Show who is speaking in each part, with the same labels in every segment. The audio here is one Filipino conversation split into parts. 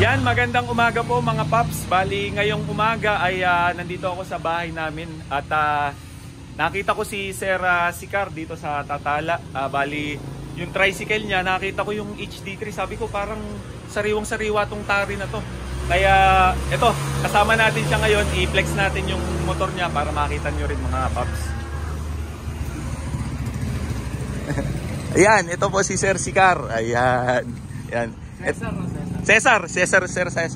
Speaker 1: Yan, magandang umaga po mga paps. Bali, ngayong umaga ay nandito ako sa bahay namin at nakita ko si Sir Sicar dito sa Tatala. Bali, yung tricycle niya, nakita ko yung HD3. Sabi ko parang sariwang-sariwa tong Tari na to. Kaya ito, kasama natin siya ngayon. I-flex natin yung motor niya para makita nyo rin mga paps. Ayan, ito po si Sir Sicar. Ayan. Ayan. Cesar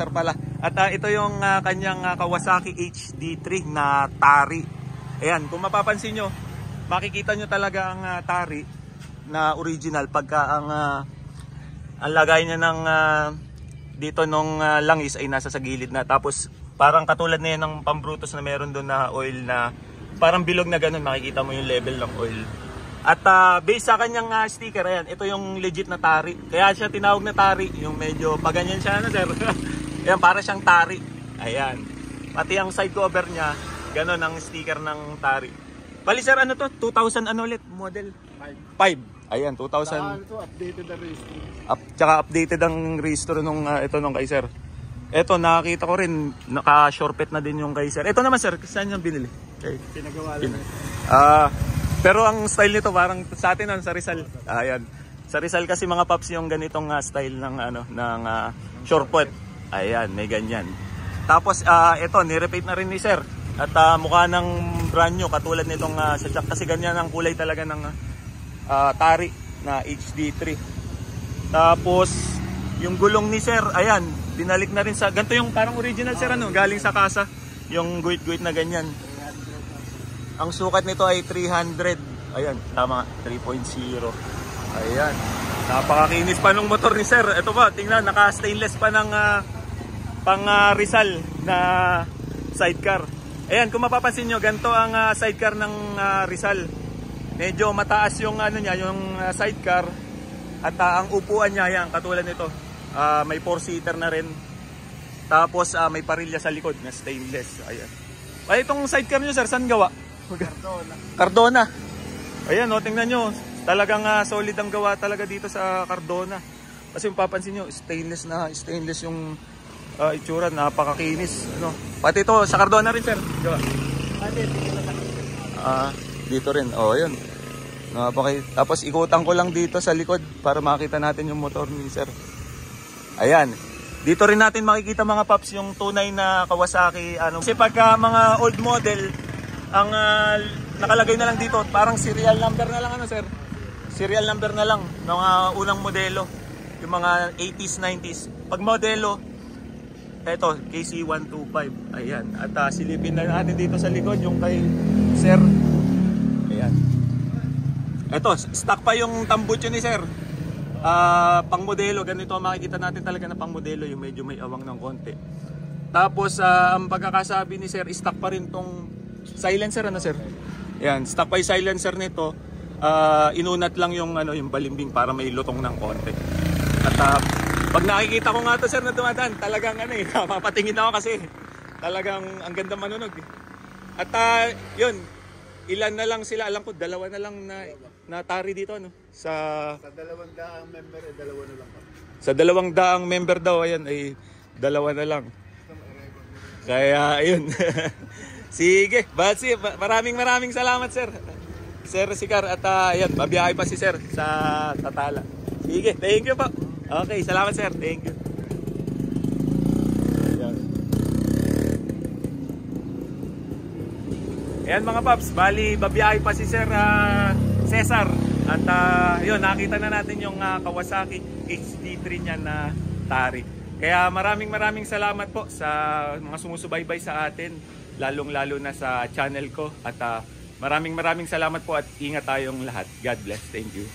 Speaker 1: pala. At ito yung kanyang Kawasaki HD3 na Tari. Ayan, kung mapapansin nyo, makikita nyo talaga ang Tari na original pagka ang lagay niya ng dito nung langis ay nasa sa gilid na. Tapos parang katulad na yan ng pambrutos na meron doon na oil na parang bilog na ganun, makikita mo yung level ng oil. At based sa kanyang sticker, ayan, ito yung legit na Tari. Kaya siya tinawag na Tari, yung medyo paganyan siya na sir. Ayan, para siyang Tari. Ayan. Pati ang side cover niya, ganun ang sticker ng Tari. Bali sir, ano to? 2000 ano ulit? Model? 5. Ayan, 2000.
Speaker 2: Ito, updated ang registry.
Speaker 1: Tsaka updated ang registro nung ito nung kay sir. Ito, nakakita ko rin, naka-shortpet na din yung kay sir. Ito naman sir, saan yung binili? Okay.
Speaker 2: Pinagawa lang.
Speaker 1: Pero ang style nito parang sa atin sa Rizal. Ayan. Sa Rizal kasi mga paps yung ganitong style ng shortpet. Ayan, may ganyan. Tapos ito ni-repeat na rin ni sir. At mukha ng brand new katulad nitong sa jack kasi ganyan ang kulay talaga ng Tari na HD3. Tapos yung gulong ni sir, ayan, binalik na rin sa ganito yung parang original sir galing sa kasa. Yung guit-guit na ganyan. Ang sukat nito ay 300. Ayan, tama, 3.0. Ayan. Napakakinis pa ng motor ni sir. Ito pa, tingnan, naka-stainless pa ng pang Rizal na sidecar. Ayan, kung mapapansin nyo, ganito ang sidecar ng Rizal. Medyo mataas yung niya, yung sidecar. At ang upuan niya, ayan, katulad nito. May 4-seater na rin. Tapos may parilya sa likod na stainless. Ayan. Ay, itong sidecar nyo sir, saan gawa? Cardona. Ayan, tingnan nyo. Talagang solid ang gawa talaga dito sa Cardona. Kasi mapapansin nyo, stainless yung itsura, napakakinis. Pati ito, sa Cardona rin, sir. Gawa. Dito rin. Yun. Tapos ikutan ko lang dito sa likod para makita natin yung motor ni sir. Ayan. Dito rin natin makikita mga paps yung tunay na Kawasaki. Kasi pagka mga old model, ang nakalagay na lang dito parang serial number na lang sir, serial number na lang ng unang modelo, yung mga 80s 90s. Pag modelo eto KC125. Ayan, at silipin na natin dito sa likod yung kay sir. Ayan, eto stock pa yung tambutso ni sir. Pang modelo ganito makikita natin talaga na pang modelo, yung medyo may awang ng konti. Tapos ang pagkakasabi ni sir, stock pa rin tong silencer sir. Yan, stock by silencer nito. Inunat lang yung yung balimbing para may lutong ng konti. At pag nakikita ko nga to sir na dumadaan, talagang mapapatingin ako kasi talagang ang ganda manunog. At yun, ilan na lang sila, alam ko dalawa na lang na Tari dito sa
Speaker 2: 200 member dalawa na lang.
Speaker 1: Sa 200 member daw, ayan ay dalawa na lang. Kaya ayun. Sige, maraming salamat sir. Sir Sicar, at ayan, babiyahe pa si sir sa Tatala. Sige, thank you po. Okay, salamat sir, thank you. Ayan mga paps, bali babiyahe pa si sir Cesar. At yun, nakita na natin yung Kawasaki HD3 niya na Tari. Kaya maraming salamat po sa mga sumusubaybay sa atin, lalong-lalo na sa channel ko. At maraming salamat po at ingat tayong lahat. God bless. Thank you.